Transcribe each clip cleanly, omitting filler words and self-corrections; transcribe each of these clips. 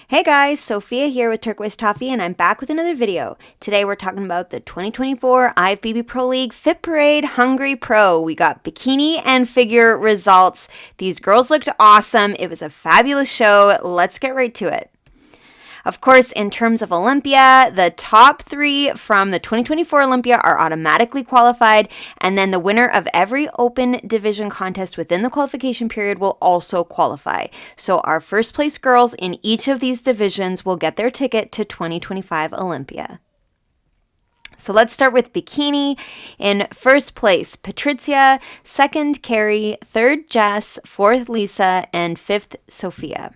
Hey guys, Sophia here with Turquoise Toffee, and I'm back with another video. Today we're talking about the 2024 Ifbb Pro League Fitparade Hungary Pro. We got bikini and figure results. These girls looked awesome. It was a fabulous show. Let's get right to it. Of course, in terms of Olympia, the top three from the 2024 Olympia are automatically qualified, and then the winner of every open division contest within the qualification period will also qualify. So our first place girls in each of these divisions will get their ticket to 2025 Olympia. So let's start with bikini. In first place, Patricia, second, Carrie, third, Jess, fourth, Lisa, and fifth, Sophia.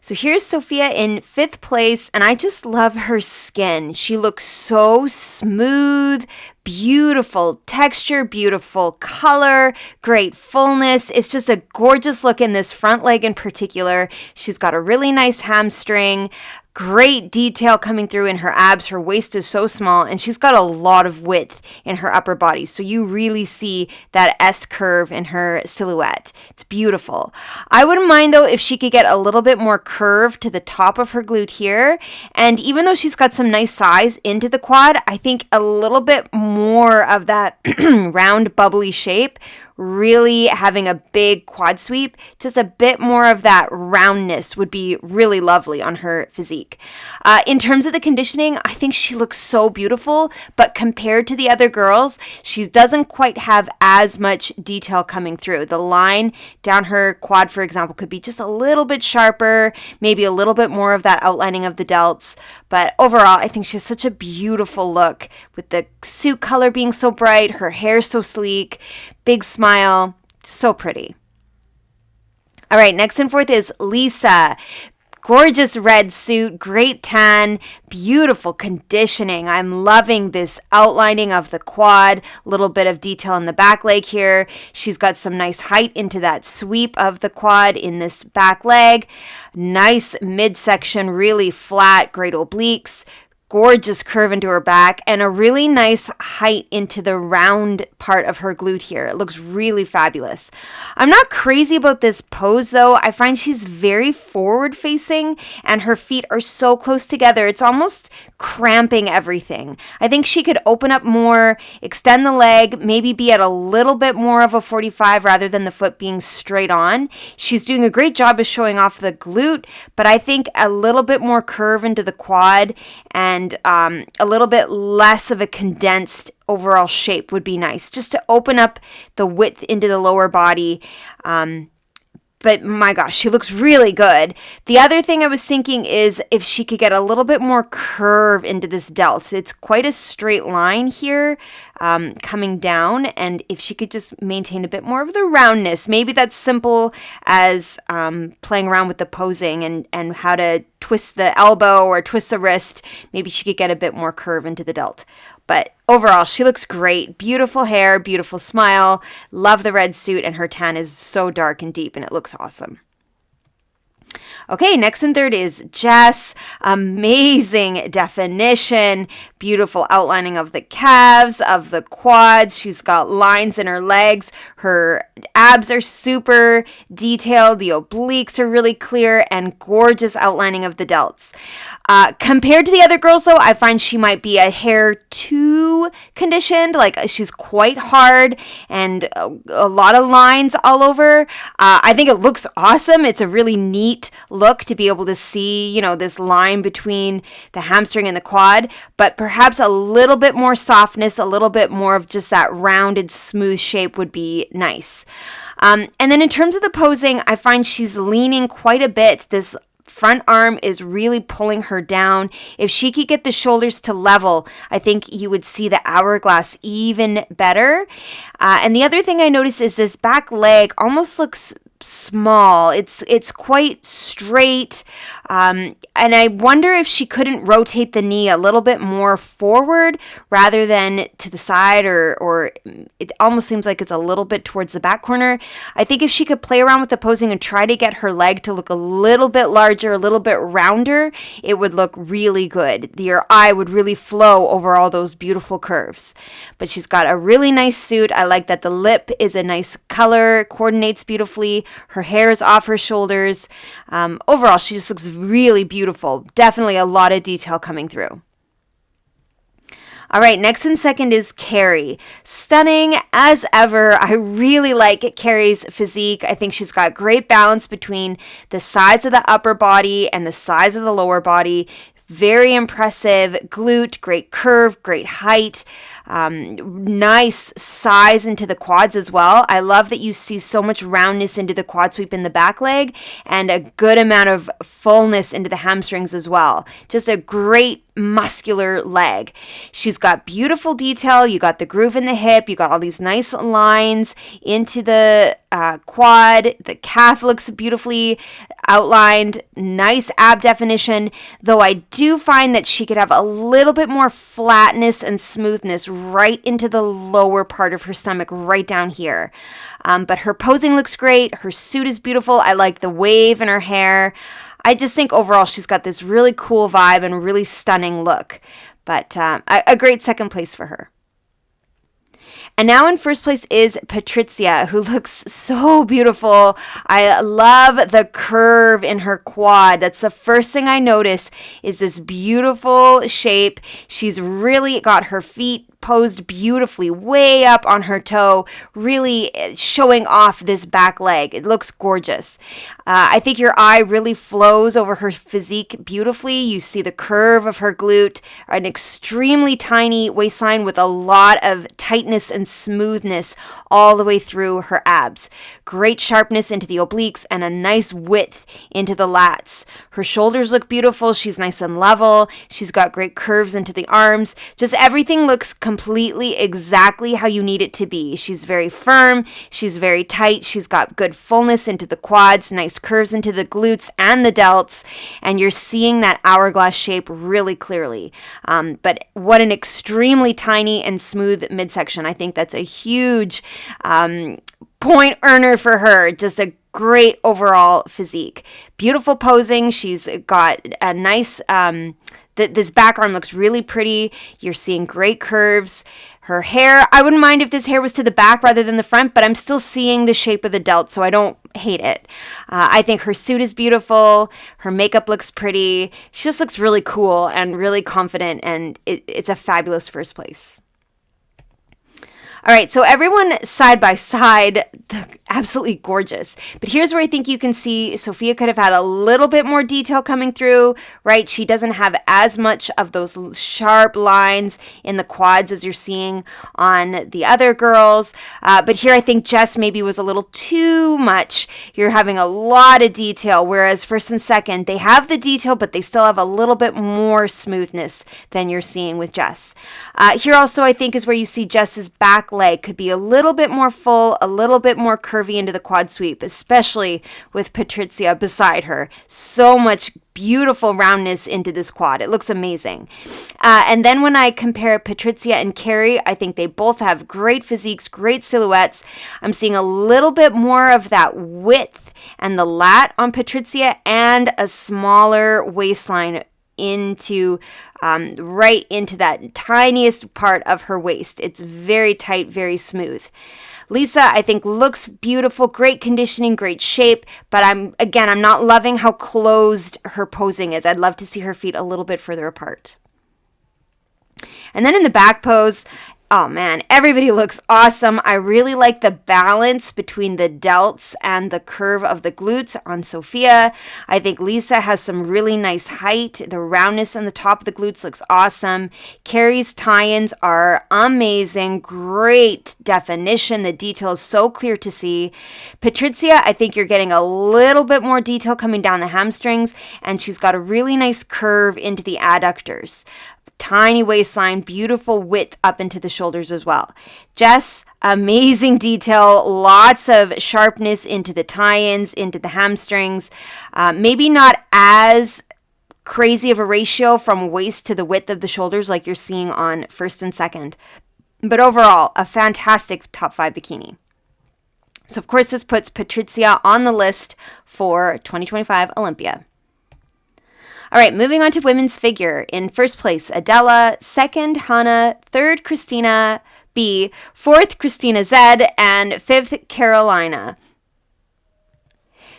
So here's Sophia in fifth place, and I just love her skin. She looks so smooth, beautiful texture, beautiful color, great fullness. It's just a gorgeous look in this front leg in particular. She's got a really nice hamstring, great detail coming through in her abs. Her waist is so small, and she's got a lot of width in her upper body. So you really see that S curve in her silhouette. It's beautiful. I wouldn't mind though if she could get a little bit more curve to the top of her glute here. And even though she's got some nice size into the quad, I think a little bit more of that round bubbly shape, really having a big quad sweep, just a bit more of that roundness would be really lovely on her physique. In terms of the conditioning, I think she looks so beautiful, but compared to the other girls, she doesn't quite have as much detail coming through. The line down her quad, for example, could be just a little bit sharper, maybe a little bit more of that outlining of the delts, but overall, I think she has such a beautiful look with the suit color being so bright, her hair so sleek, big smile, so pretty. All right, next and fourth is Lisa. Gorgeous red suit, great tan, beautiful conditioning. I'm loving this outlining of the quad, little bit of detail in the back leg here. She's got some nice height into that sweep of the quad in this back leg. Nice midsection, really flat, great obliques. Gorgeous curve into her back, and a really nice height into the round part of her glute here. It looks really fabulous. I'm not crazy about this pose though. I find she's very forward facing and her feet are so close together. It's almost cramping everything. I think she could open up more, extend the leg, maybe be at a little bit more of a 45 rather than the foot being straight on. She's doing a great job of showing off the glute, but I think a little bit more curve into the quad and a little bit less of a condensed overall shape would be nice, just to open up the width into the lower body. But my gosh, she looks really good. The other thing I was thinking is if she could get a little bit more curve into this delt. It's quite a straight line here coming down, and if she could just maintain a bit more of the roundness. Maybe that's simple as playing around with the posing and how to twist the elbow or twist the wrist. Maybe she could get a bit more curve into the delt. But overall, she looks great. Beautiful hair, beautiful smile. Love the red suit, and her tan is so dark and deep, and it looks awesome. Okay, next and third is Jess. Amazing definition, beautiful outlining of the calves, of the quads. She's got lines in her legs. Her abs are super detailed. The obliques are really clear, and gorgeous outlining of the delts. Compared to the other girls, though, I find she might be a hair too conditioned. Like, she's quite hard and a lot of lines all over. I think it looks awesome. It's a really neat look to be able to see, this line between the hamstring and the quad, but perhaps a little bit more softness, a little bit more of just that rounded, smooth shape would be nice. And then in terms of the posing, I find she's leaning quite a bit. This front arm is really pulling her down. If she could get the shoulders to level, I think you would see the hourglass even better. And the other thing I noticed is this back leg almost looks small. It's quite straight. And I wonder if she couldn't rotate the knee a little bit more forward rather than to the side, or it almost seems like it's a little bit towards the back corner. I think if she could play around with the posing and try to get her leg to look a little bit larger, a little bit rounder, it would look really good. Your eye would really flow over all those beautiful curves. But she's got a really nice suit. I like that the lip is a nice color, coordinates beautifully. Her hair is off her shoulders. Overall, she just looks really beautiful. Definitely a lot of detail coming through. All right, next and second is Carrie. Stunning as ever. I really like Carrie's physique. I think she's got great balance between the size of the upper body and the size of the lower body. Very impressive glute, great curve, great height, nice size into the quads as well. I love that you see so much roundness into the quad sweep in the back leg and a good amount of fullness into the hamstrings as well. Just a great muscular leg. She's got beautiful detail. You got the groove in the hip. You got all these nice lines into the quad. The calf looks beautifully outlined. Nice ab definition. Though I do find that she could have a little bit more flatness and smoothness right into the lower part of her stomach, right down here. But her posing looks great. Her suit is beautiful. I like the wave in her hair. I just think overall she's got this really cool vibe and really stunning look. But a great second place for her. And now in first place is Patrizia, who looks so beautiful. I love the curve in her quad. That's the first thing I notice is this beautiful shape. She's really got her feet posed beautifully way up on her toe, really showing off this back leg. It looks gorgeous. I think your eye really flows over her physique beautifully. You see the curve of her glute, an extremely tiny waistline with a lot of tightness and smoothness all the way through her abs. Great sharpness into the obliques and a nice width into the lats. Her shoulders look beautiful. She's nice and level. She's got great curves into the arms. Just everything looks completely exactly how you need it to be. She's very firm. She's very tight. She's got good fullness into the quads, nice curves into the glutes and the delts, and you're seeing that hourglass shape really clearly. But what an extremely tiny and smooth midsection. I think that's a huge point earner for her. Just a great overall physique. Beautiful posing. She's got a nice, this back arm looks really pretty. You're seeing great curves. Her hair, I wouldn't mind if this hair was to the back rather than the front, but I'm still seeing the shape of the delt, so I don't hate it. I think her suit is beautiful. Her makeup looks pretty. She just looks really cool and really confident, and it's a fabulous first place. All right, so everyone side by side, absolutely gorgeous. But here's where I think you can see Sophia could have had a little bit more detail coming through, right? She doesn't have as much of those sharp lines in the quads as you're seeing on the other girls. But here I think Jess maybe was a little too much. You're having a lot of detail, whereas first and second, they have the detail, but they still have a little bit more smoothness than you're seeing with Jess. Here also I think is where you see Jess's back leg could be a little bit more full, a little bit more curvy into the quad sweep, especially with Patrizia beside her. So much beautiful roundness into this quad. It looks amazing. And then when I compare Patrizia and Carrie, I think they both have great physiques, great silhouettes. I'm seeing a little bit more of that width and the lat on Patrizia and a smaller waistline into right into that tiniest part of her waist. It's very tight, very smooth. Lisa, I think, looks beautiful, great conditioning, great shape, but I'm not loving how closed her posing is. I'd love to see her feet a little bit further apart. And then in the back pose, oh man, everybody looks awesome. I really like the balance between the delts and the curve of the glutes on Sophia. I think Lisa has some really nice height. The roundness on the top of the glutes looks awesome. Carrie's tie-ins are amazing. Great definition. The detail is so clear to see. Patrizia, I think you're getting a little bit more detail coming down the hamstrings, and she's got a really nice curve into the adductors. Tiny waistline, beautiful width up into the shoulders as well. Jess, amazing detail, lots of sharpness into the tie-ins, into the hamstrings. Maybe not as crazy of a ratio from waist to the width of the shoulders like you're seeing on first and second. But overall, a fantastic top 5 bikini. So of course this puts Patrizia on the list for 2025 Olympia. All right, moving on to women's figure. In first place, Adela. Second, Hannah. Third, Christina B. Fourth, Christina Z. And fifth, Carolina.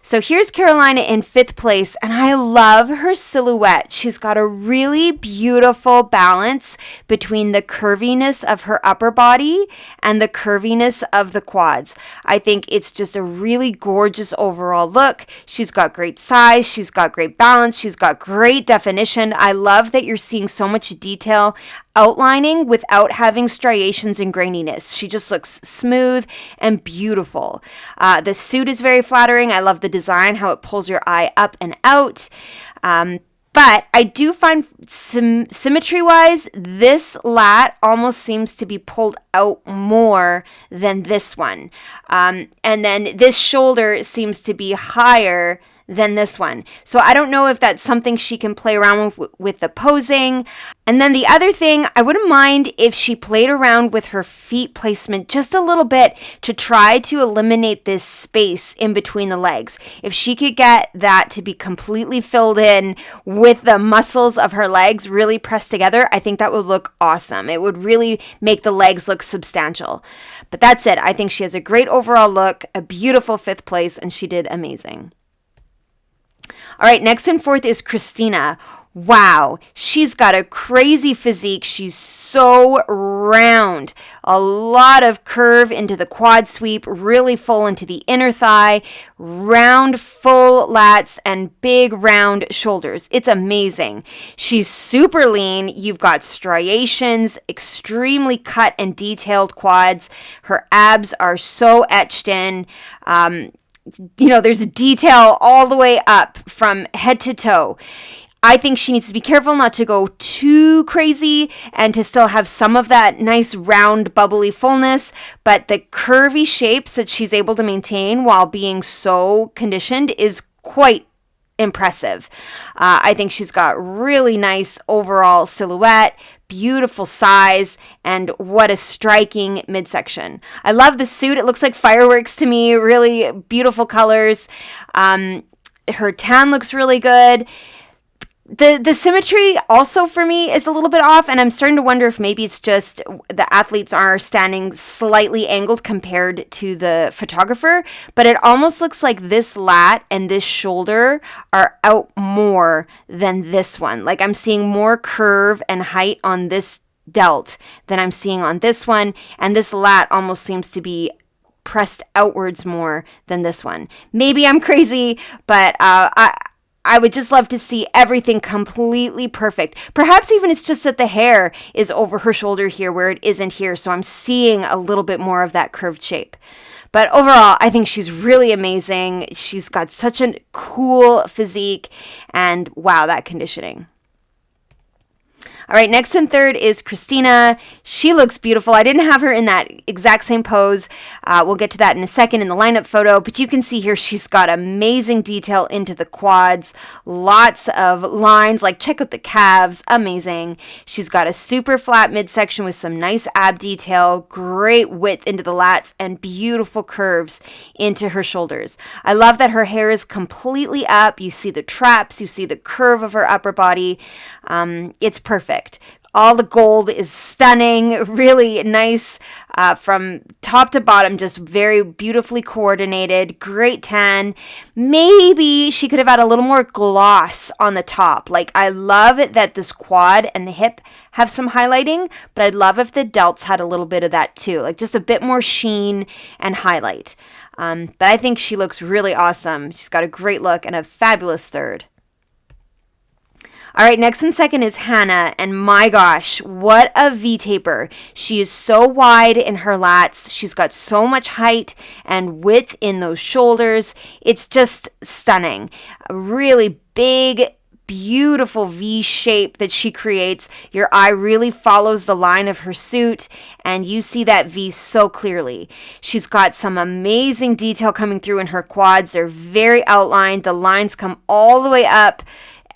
So here's Carolina in 5th place, and I love her silhouette. She's got a really beautiful balance between the curviness of her upper body and the curviness of the quads. I think it's just a really gorgeous overall look. She's got great size. She's got great balance. She's got great definition. I love that you're seeing so much detail outlining without having striations and graininess. She just looks smooth and beautiful. The suit is very flattering. I love the design, how it pulls your eye up and out. But I do find symmetry-wise, this lat almost seems to be pulled out more than this one. And then this shoulder seems to be higher than this one. So I don't know if that's something she can play around with the posing. And then the other thing, I wouldn't mind if she played around with her feet placement just a little bit to try to eliminate this space in between the legs. If she could get that to be completely filled in with the muscles of her legs really pressed together, I think that would look awesome. It would really make the legs look substantial. But that's it. I think she has a great overall look, a beautiful 5th place, and she did amazing. All right, next in 4th is Christina. Wow, she's got a crazy physique. She's so round. A lot of curve into the quad sweep, really full into the inner thigh, round, full lats, and big round shoulders. It's amazing. She's super lean. You've got striations, extremely cut and detailed quads. Her abs are so etched in. There's a detail all the way up from head to toe. I think she needs to be careful not to go too crazy and to still have some of that nice round bubbly fullness, but the curvy shapes that she's able to maintain while being so conditioned is quite impressive. I think she's got really nice overall silhouette, beautiful size, and what a striking midsection. I love the suit. It looks like fireworks to me. Really beautiful colors. Her tan looks really good. The symmetry also for me is a little bit off, and I'm starting to wonder if maybe it's just the athletes are standing slightly angled compared to the photographer, but it almost looks like this lat and this shoulder are out more than this one. Like I'm seeing more curve and height on this delt than I'm seeing on this one, and this lat almost seems to be pressed outwards more than this one. Maybe I'm crazy, but I would just love to see everything completely perfect. Perhaps even it's just that the hair is over her shoulder here where it isn't here, so I'm seeing a little bit more of that curved shape. But overall, I think she's really amazing. She's got such a cool physique, and wow, that conditioning. All right, next and 3rd is Christina. She looks beautiful. I didn't have her in that exact same pose. We'll get to that in a second in the lineup photo, but you can see here she's got amazing detail into the quads, lots of lines, like check out the calves, amazing. She's got a super flat midsection with some nice ab detail, great width into the lats, and beautiful curves into her shoulders. I love that her hair is completely up. You see the traps, you see the curve of her upper body. It's perfect. All the gold is stunning, really nice from top to bottom, just very beautifully coordinated, great tan. Maybe she could have had a little more gloss on the top. Like I love that this quad and the hip have some highlighting, but I'd love if the delts had a little bit of that too, like just a bit more sheen and highlight. But I think she looks really awesome. She's got a great look and a fabulous 3rd. All right, next and 2nd is Hannah, and my gosh, what a V-taper. She is so wide in her lats. She's got so much height and width in those shoulders. It's just stunning. A really big, beautiful V shape that she creates. Your eye really follows the line of her suit, and you see that V so clearly. She's got some amazing detail coming through in her quads. They're very outlined. The lines come all the way up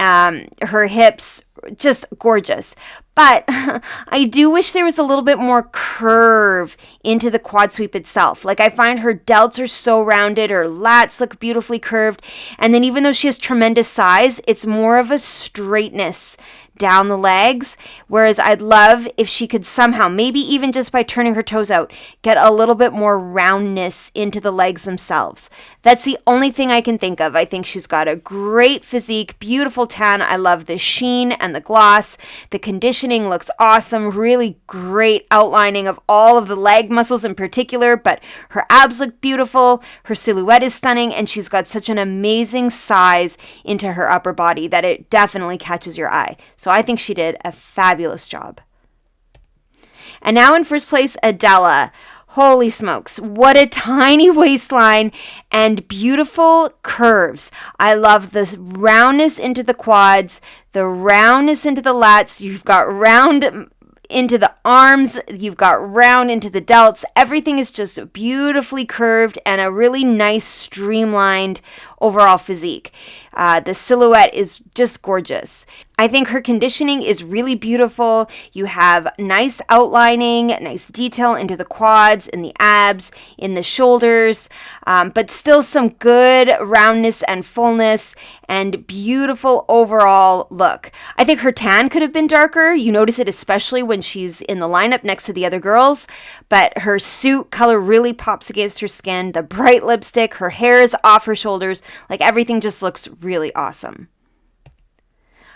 Her hips, just gorgeous. But I do wish there was a little bit more curve into the quad sweep itself. Like, I find her delts are so rounded, her lats look beautifully curved, and then even though she has tremendous size, it's more of a straightness down the legs, whereas I'd love if she could somehow, maybe even just by turning her toes out, get a little bit more roundness into the legs themselves. That's the only thing I can think of. I think she's got a great physique, beautiful tan. I love the sheen and the gloss. The conditioning looks awesome, really great outlining of all of the leg muscles in particular, but her abs look beautiful, her silhouette is stunning, and she's got such an amazing size into her upper body that it definitely catches your eye. So I think she did a fabulous job. And now in first place, Adela. Holy smokes, what a tiny waistline and beautiful curves. I love the roundness into the quads, the roundness into the lats. You've got round into the arms, you've got round into the delts. Everything is just beautifully curved and a really nice streamlined overall physique. The silhouette is just gorgeous. I think her conditioning is really beautiful. You have nice outlining, nice detail into the quads, in the abs, in the shoulders, but still some good roundness and fullness and beautiful overall look. I think her tan could have been darker. You notice it especially when she's in the lineup next to the other girls, but her suit color really pops against her skin. The bright lipstick, her hair is off her shoulders, like everything just looks really awesome.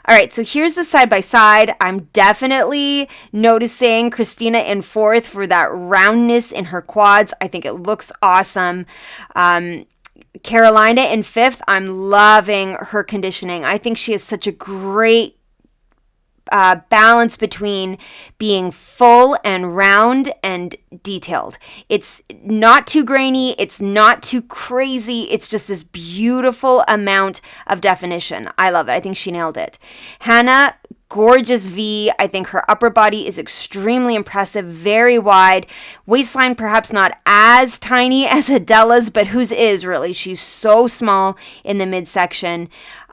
All right, so here's the side-by-side. I'm definitely noticing Christina in fourth for that roundness in her quads. I think it looks awesome. Carolina in fifth. I'm loving her conditioning. I think she has such a great balance between being full and round and detailed. It's not too grainy. It's not too crazy. It's just this beautiful amount of definition. I love it. I think she nailed it. Hannah, gorgeous V. I think her upper body is extremely impressive, very wide. Waistline perhaps not as tiny as Adela's, but whose is really. She's so small in the midsection.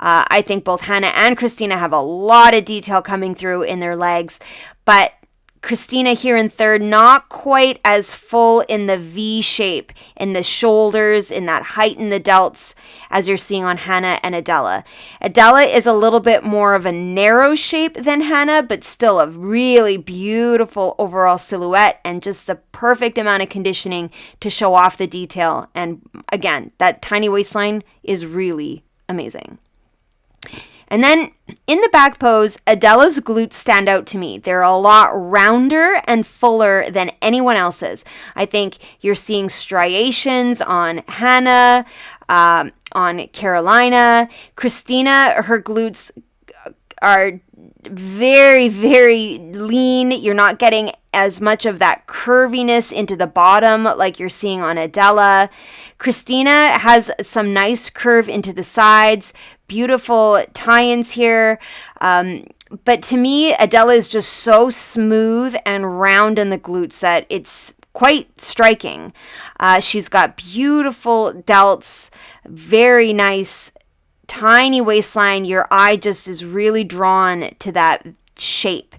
I think both Hannah and Christina have a lot of detail coming through in their legs, but Christina here in third, not quite as full in the V shape, in the shoulders, in that height in the delts as you're seeing on Hannah and Adela. Adela is a little bit more of a narrow shape than Hannah, but still a really beautiful overall silhouette and just the perfect amount of conditioning to show off the detail. And again, that tiny waistline is really amazing. And then in the back pose, Adela's glutes stand out to me. They're a lot rounder and fuller than anyone else's. I think you're seeing striations on Hannah, on Carolina. Christina, her glutes are very, very lean. You're not getting as much of that curviness into the bottom like you're seeing on Adela. Christina has some nice curve into the sides, beautiful tie-ins here. But to me, Adela is just so smooth and round in the glutes that it's quite striking. She's got beautiful delts, very nice tiny waistline. Your eye just is really drawn to that shape.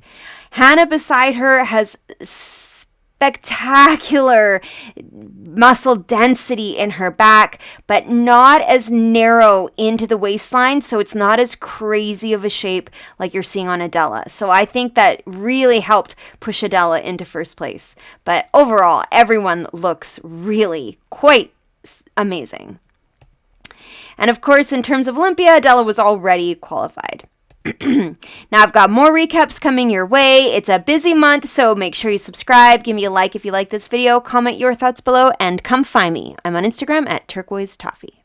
Hannah beside her has spectacular muscle density in her back, but not as narrow into the waistline, so it's not as crazy of a shape like you're seeing on Adela. So I think that really helped push Adela into first place. But overall, everyone looks really quite amazing. And of course, in terms of Olympia, Adela was already qualified. Now I've got more recaps coming your way. It's a busy month, so make sure you subscribe, give me a like if you like this video, comment your thoughts below, and come find me. I'm on Instagram at turquoise toffee.